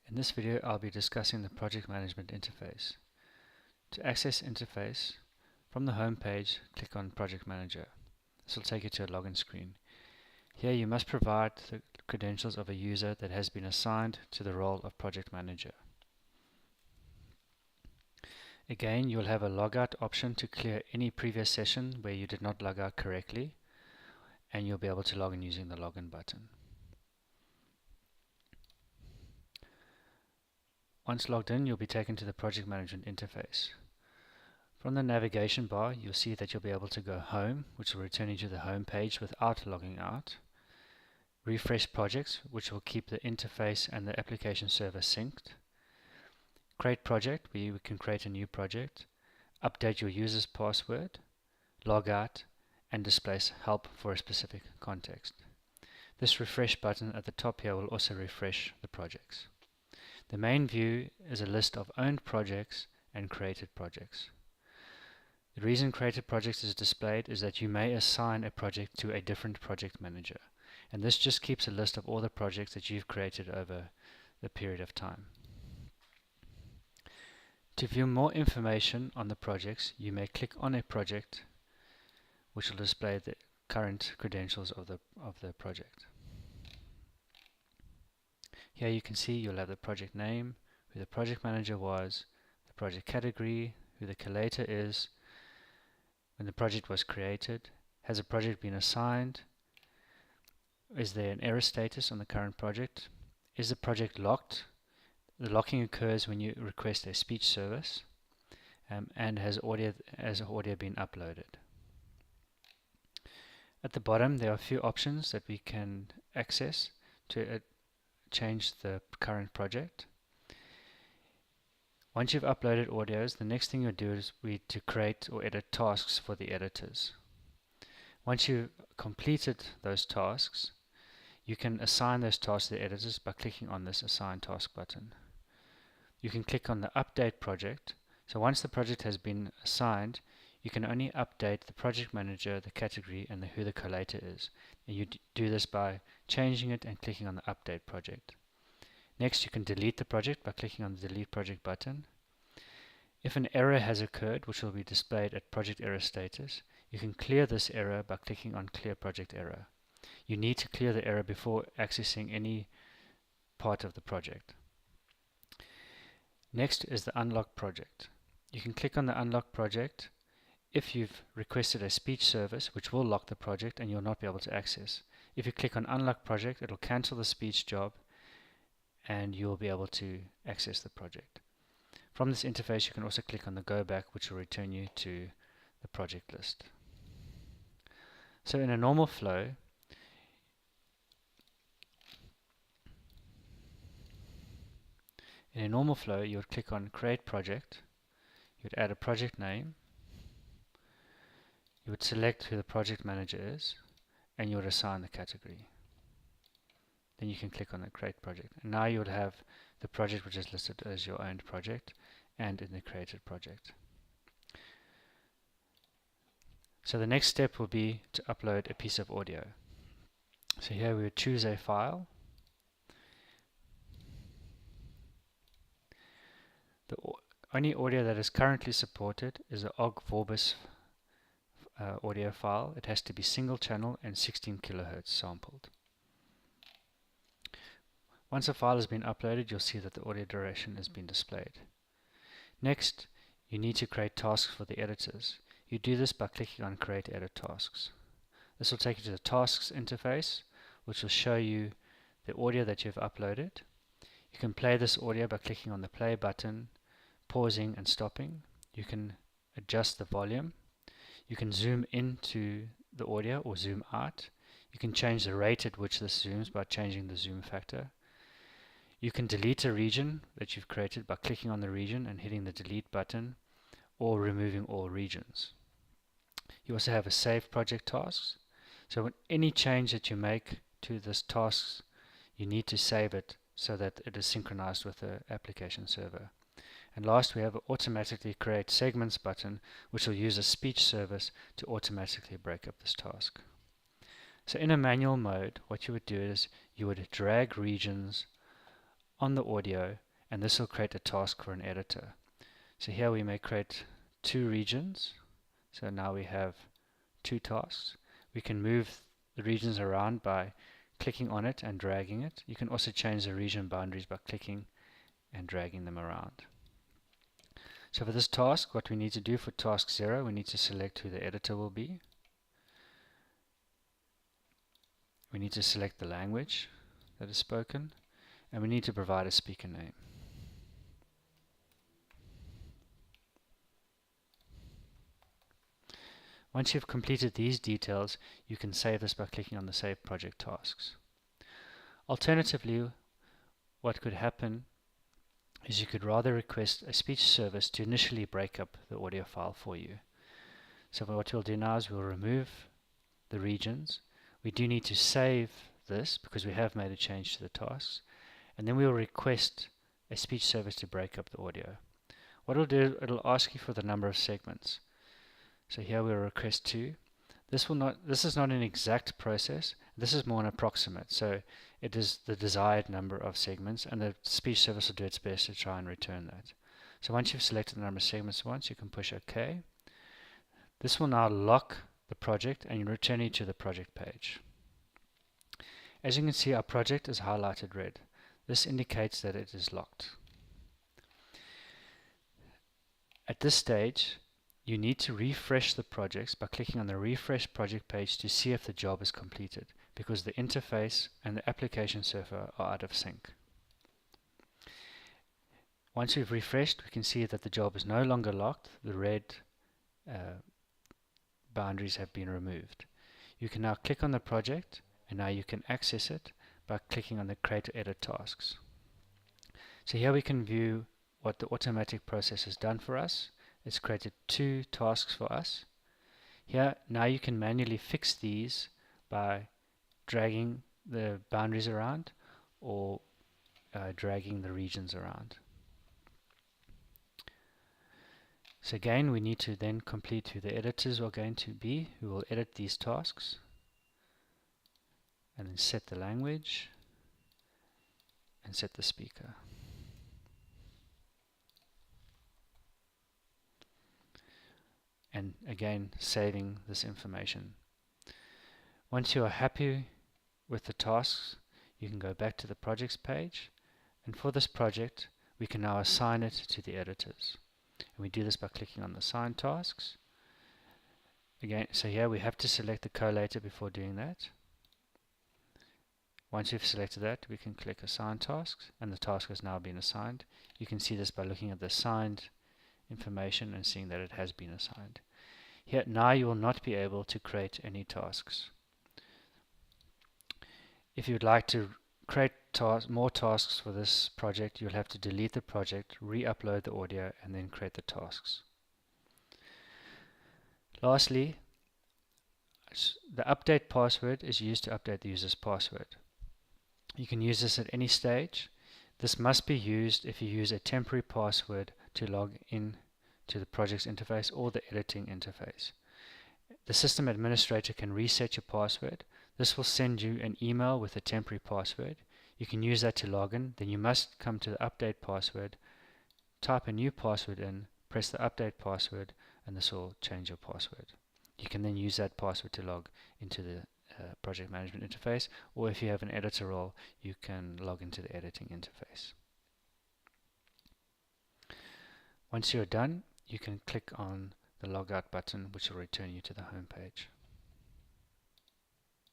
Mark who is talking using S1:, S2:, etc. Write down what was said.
S1: In this video, I'll be discussing the project management interface. To access interface, from the home page, click on Project Manager. This will take you to a login screen. Here you must provide the credentials of a user that has been assigned to the role of Project Manager. Again, you'll have a logout option to clear any previous session where you did not log out correctly, and you'll be able to log in using the login button. Once logged in, you'll be taken to the project management interface. From the navigation bar, you'll see that you'll be able to go home, which will return you to the home page without logging out. Refresh projects, which will keep the interface and the application server synced. Create project, where you can create a new project. Update your user's password. Log out, and displace help for a specific context. This refresh button at the top here will also refresh the projects. The main view is a list of owned projects and created projects. The reason created projects is displayed is that you may assign a project to a different project manager, and this just keeps a list of all the projects that you've created over the period of time. To view more information on the projects, you may click on a project which will display the current credentials of the project. Here you can see you'll have the project name, who the project manager was, the project category, who the collator is, when the project was created, has a project been assigned, is there an error status on the current project, is the project locked, the locking occurs when you request a speech service, and has audio been uploaded. At the bottom there are a few options that we can access to change the current project. Once you've uploaded audios, the next thing you'll do is to create or edit tasks for the editors. Once you've completed those tasks, you can assign those tasks to the editors by clicking on this Assign Task button. You can click on the Update Project. So once the project has been assigned, you can only update the project manager, the category, and who the collator is. And you do this by changing it and clicking on the Update Project. Next, you can delete the project by clicking on the Delete Project button. If an error has occurred, which will be displayed at Project Error Status, you can clear this error by clicking on Clear Project Error. You need to clear the error before accessing any part of the project. Next is the Unlock Project. You can click on the Unlock Project if you've requested a speech service, which will lock the project and you'll not be able to access. If you click on Unlock Project, it will cancel the speech job and you'll be able to access the project. From this interface, you can also click on the Go Back, which will return you to the project list. So in a normal flow, you would click on Create Project, you would add a project name, you would select who the project manager is, and you would assign the category. Then you can click on the Create Project. And now you would have the project which is listed as your owned project and in the created project. So the next step will be to upload a piece of audio. So here we would choose a file. The only audio that is currently supported is the OGG Vorbis audio file. It has to be single channel and 16 kHz sampled. Once a file has been uploaded, you'll see that the audio duration has been displayed. Next, you need to create tasks for the editors. You do this by clicking on Create Edit Tasks. This will take you to the Tasks interface, which will show you the audio that you've uploaded. You can play this audio by clicking on the play button, pausing and stopping. You can adjust the volume. You can zoom into the audio or zoom out. You can change the rate at which this zooms by changing the zoom factor. You can delete a region that you've created by clicking on the region and hitting the delete button, or removing all regions. You also have a save project tasks. So when any change that you make to this tasks, you need to save it so that it is synchronized with the application server. And last, we have an automatically create segments button, which will use a speech service to automatically break up this task. So in a manual mode, what you would do is you would drag regions on the audio, and this will create a task for an editor. So here we may create 2 regions. So now we have 2 tasks. We can move the regions around by clicking on it and dragging it. You can also change the region boundaries by clicking and dragging them around. So for this task, what we need to do for task 0, we need to select who the editor will be. We need to select the language that is spoken, and we need to provide a speaker name. Once you've completed these details, you can save this by clicking on the Save Project Tasks. Alternatively, what could happen is you could rather request a speech service to initially break up the audio file for you. So what we'll do now is we'll remove the regions. We do need to save this because we have made a change to the tasks, and then we'll request a speech service to break up the audio. What it'll do, it'll ask you for the number of segments. So here we'll request 2. This is not an exact process. This is more an approximate. So it is the desired number of segments, and the speech service will do its best to try and return that. So once you've selected the number of segments once, you can push OK. This will now lock the project and return you to the project page. As you can see, our project is highlighted red. This indicates that it is locked. At this stage, you need to refresh the projects by clicking on the Refresh Project page to see if the job is completed, because the interface and the application server are out of sync. Once we've refreshed, we can see that the job is no longer locked. The red boundaries have been removed. You can now click on the project, and now you can access it by clicking on the Create or Edit Tasks. So here we can view what the automatic process has done for us. It's created 2 tasks for us. Here, now you can manually fix these by dragging the boundaries around or dragging the regions around. So again, we need to then complete who the editors are going to be, who will edit these tasks, and then set the language and set the speaker. And again, saving this information. Once you are happy with the tasks, you can go back to the projects page, and for this project we can now assign it to the editors. And we do this by clicking on the Assign Tasks. Again, so here we have to select the collator before doing that. Once you've selected that, we can click Assign Tasks, and the task has now been assigned. You can see this by looking at the assigned information and seeing that it has been assigned. Here, now you will not be able to create any tasks. If you would like to create more tasks for this project, you'll have to delete the project, re-upload the audio, and then create the tasks. Lastly, the update password is used to update the user's password. You can use this at any stage. This must be used if you use a temporary password to log in to the project's interface or the editing interface. The system administrator can reset your password. This will send you an email with a temporary password. You can use that to log in. Then you must come to the update password, type a new password in, press the update password, and this will change your password. You can then use that password to log into the project management interface, or if you have an editor role, you can log into the editing interface. Once you're done, you can click on the logout button, which will return you to the home page.